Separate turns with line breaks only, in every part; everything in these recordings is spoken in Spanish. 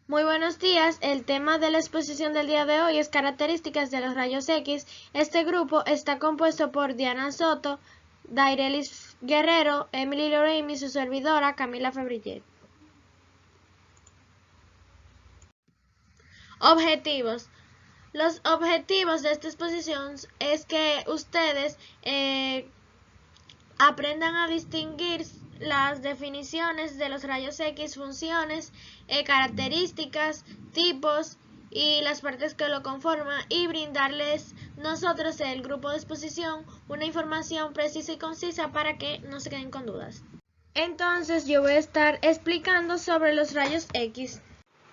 Muy buenos días, el tema de la exposición del día de hoy es características de los rayos X. Este grupo está compuesto por Diana Soto, Dairelis Guerrero, Emily Lorraine y su servidora Camila Febrillet. Objetivos. Los objetivos de esta exposición es que ustedes aprendan a distinguir las definiciones de los rayos X, funciones, características, tipos y las partes que lo conforman y brindarles nosotros, el grupo de exposición, una información precisa y concisa para que no se queden con dudas. Entonces yo voy a estar explicando sobre los rayos X.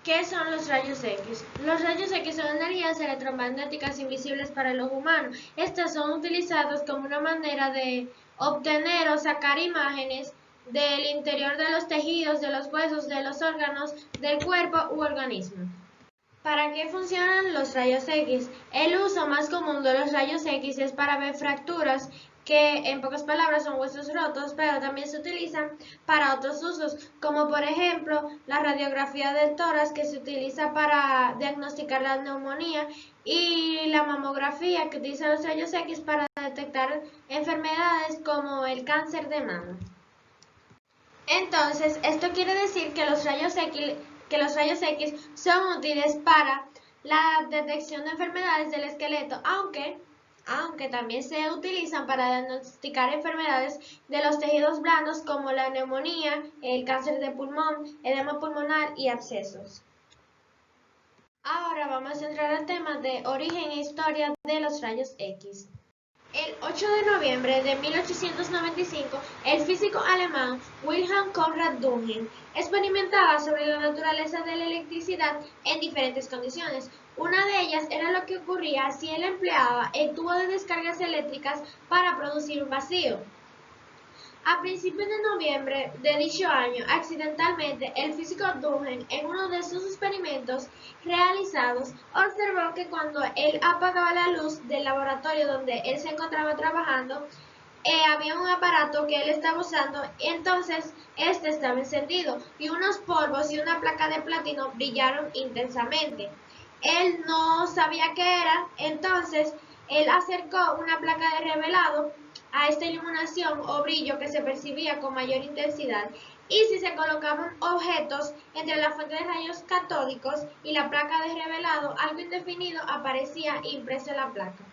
¿Qué son los rayos X? Los rayos X son energías electromagnéticas invisibles para el ojo humano. Estas son utilizadas como una manera de obtener o sacar imágenes del interior de los tejidos, de los huesos, de los órganos del cuerpo u organismo. ¿Para qué funcionan los rayos X? El uso más común de los rayos X es para ver fracturas, que en pocas palabras son huesos rotos, pero también se utilizan para otros usos, como por ejemplo la radiografía del tórax, que se utiliza para diagnosticar la neumonía, y la mamografía, que utiliza los rayos X para detectar enfermedades como el cáncer de mama. Entonces, esto quiere decir que los rayos X son útiles para la detección de enfermedades del esqueleto, aunque también se utilizan para diagnosticar enfermedades de los tejidos blandos como la neumonía, el cáncer de pulmón, edema pulmonar y abscesos. Ahora vamos a entrar al tema de origen e historia de los rayos X. El 8 de noviembre de 1895, el físico alemán Wilhelm Conrad Dunning experimentaba sobre la naturaleza de la electricidad en diferentes condiciones. Una de ellas era lo que ocurría si él empleaba el tubo de descargas eléctricas para producir un vacío. A principios de noviembre de dicho año, accidentalmente, el físico Dunning, en uno de sus experimentos realizados, observó que cuando él apagaba la luz del laboratorio donde él se encontraba trabajando, había un aparato que él estaba usando, y entonces este estaba encendido y unos polvos y una placa de platino brillaron intensamente. Él no sabía qué era, entonces él acercó una placa de revelado a esta iluminación o brillo que se percibía con mayor intensidad, y si se colocaban objetos entre la fuente de rayos catódicos y la placa de revelado, algo indefinido aparecía impreso en la placa.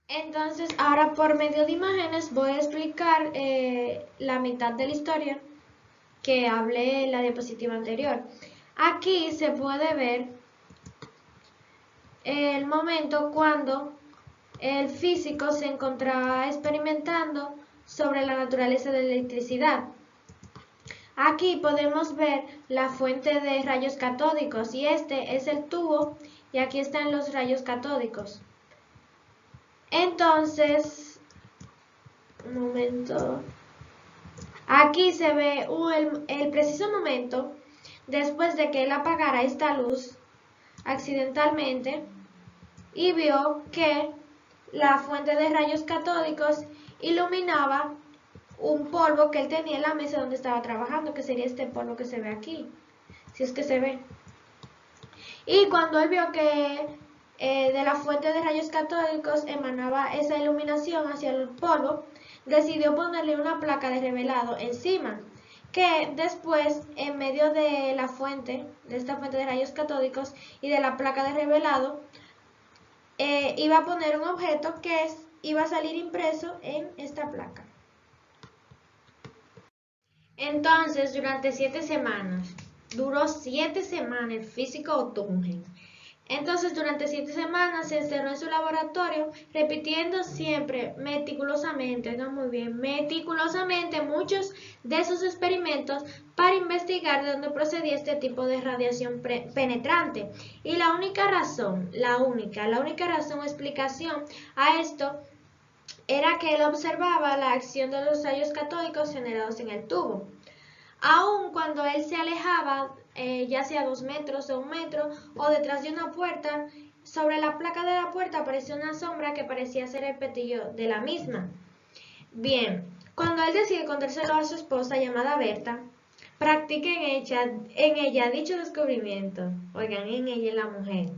Entonces, ahora por medio de imágenes voy a explicar la mitad de la historia que hablé en la diapositiva anterior. Aquí se puede ver el momento cuando el físico se encontraba experimentando sobre la naturaleza de la electricidad. Aquí podemos ver la fuente de rayos catódicos y este es el tubo y aquí están los rayos catódicos. Entonces, un momento. Aquí se ve el preciso momento después de que él apagara esta luz accidentalmente y vio que la fuente de rayos catódicos iluminaba un polvo que él tenía en la mesa donde estaba trabajando, que sería este polvo que se ve aquí, si es que se ve. Y cuando él vio que de la fuente de rayos catódicos emanaba esa iluminación hacia el polvo, decidió ponerle una placa de revelado encima, que después, en medio de la fuente, de esta fuente de rayos catódicos y de la placa de revelado, iba a poner un objeto que iba a salir impreso en esta placa. Entonces, durante 7 semanas, duró 7 semanas el físico Dunning. Entonces, durante 7 semanas se encerró en su laboratorio, repitiendo siempre meticulosamente, meticulosamente muchos de sus experimentos para investigar de dónde procedía este tipo de radiación penetrante. Y la única razón o explicación a esto era que él observaba la acción de los rayos catódicos generados en el tubo. Aun cuando él se alejaba, ya sea 2 metros o 1 metro, o detrás de una puerta, sobre la placa de la puerta apareció una sombra que parecía ser el petillo de la misma. Bien, cuando él decide contárselo a su esposa llamada Berta, practica en ella dicho descubrimiento. Oigan, en ella la mujer.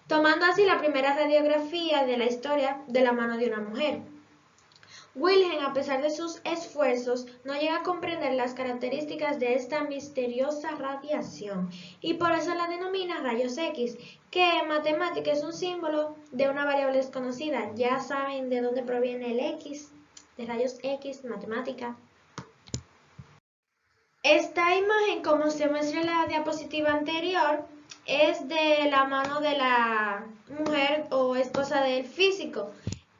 Tomando así la primera radiografía de la historia de la mano de una mujer. Wilhelm, a pesar de sus esfuerzos, no llega a comprender las características de esta misteriosa radiación y por eso la denomina rayos X, que en matemática es un símbolo de una variable desconocida. Ya saben de dónde proviene el X, de rayos X, matemática. Esta imagen, como se muestra en la diapositiva anterior, es de la mano de la mujer o esposa del físico.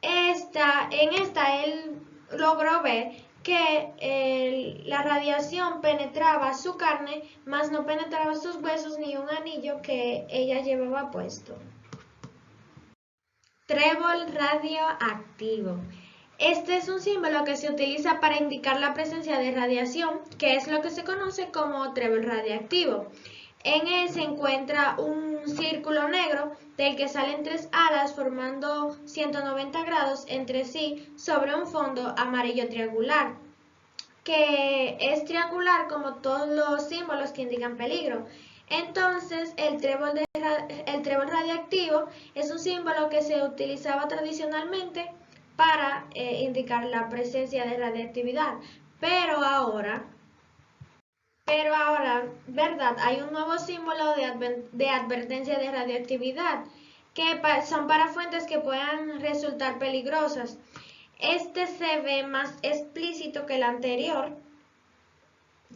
En esta él logró ver que la radiación penetraba su carne, mas no penetraba sus huesos ni un anillo que ella llevaba puesto. Trébol radioactivo. Este es un símbolo que se utiliza para indicar la presencia de radiación, que es lo que se conoce como trébol radioactivo. En él se encuentra un círculo negro del que salen tres alas formando 190 grados entre sí sobre un fondo amarillo triangular, que es triangular como todos los símbolos que indican peligro. Entonces, el trébol radiactivo es un símbolo que se utilizaba tradicionalmente para indicar la presencia de radiactividad. Pero ahora, ¿verdad? Hay un nuevo símbolo de advertencia de radioactividad que son para fuentes que puedan resultar peligrosas. Este se ve más explícito que el anterior,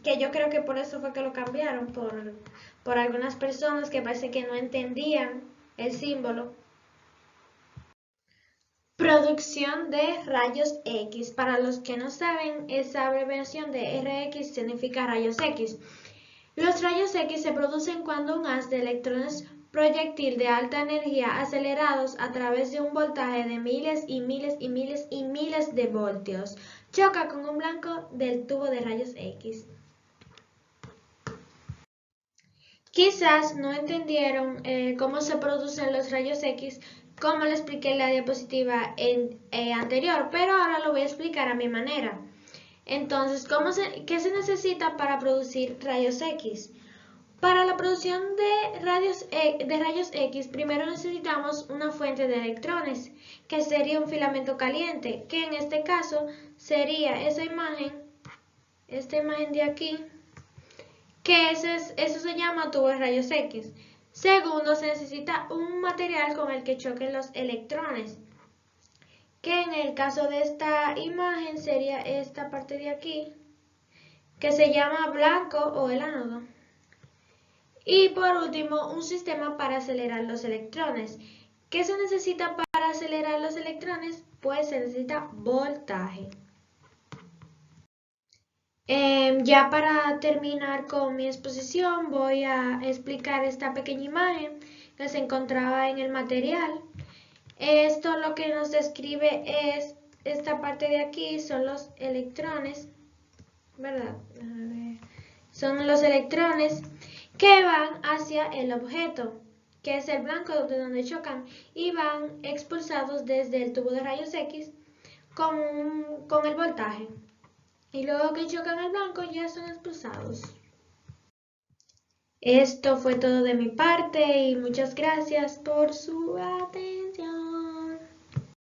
que yo creo que por eso fue que lo cambiaron, por algunas personas que parece que no entendían el símbolo. Producción de rayos X. Para los que no saben, esa abreviación de RX significa rayos X. Los rayos X se producen cuando un haz de electrones proyectil de alta energía acelerados a través de un voltaje de miles y miles y miles y miles de voltios choca con un blanco del tubo de rayos X. Quizás no entendieron cómo se producen los rayos X, como lo expliqué en la diapositiva anterior, pero ahora lo voy a explicar a mi manera. Entonces, ¿qué se necesita para producir rayos X? Para la producción de rayos X, primero necesitamos una fuente de electrones, que sería un filamento caliente, que en este caso sería esta imagen de aquí, que eso se llama tubo de rayos X. Segundo, se necesita un material con el que choquen los electrones, que en el caso de esta imagen sería esta parte de aquí, que se llama blanco o el ánodo. Y por último, un sistema para acelerar los electrones. ¿Qué se necesita para acelerar los electrones? Pues se necesita voltaje. Ya para terminar con mi exposición voy a explicar esta pequeña imagen que se encontraba en el material. Esto lo que nos describe es esta parte de aquí, son los electrones, ¿verdad? Son los electrones que van hacia el objeto, que es el blanco de donde chocan, y van expulsados desde el tubo de rayos X con el voltaje. Y luego que chocan al blanco ya son expulsados. Esto fue todo de mi parte y muchas gracias por su atención.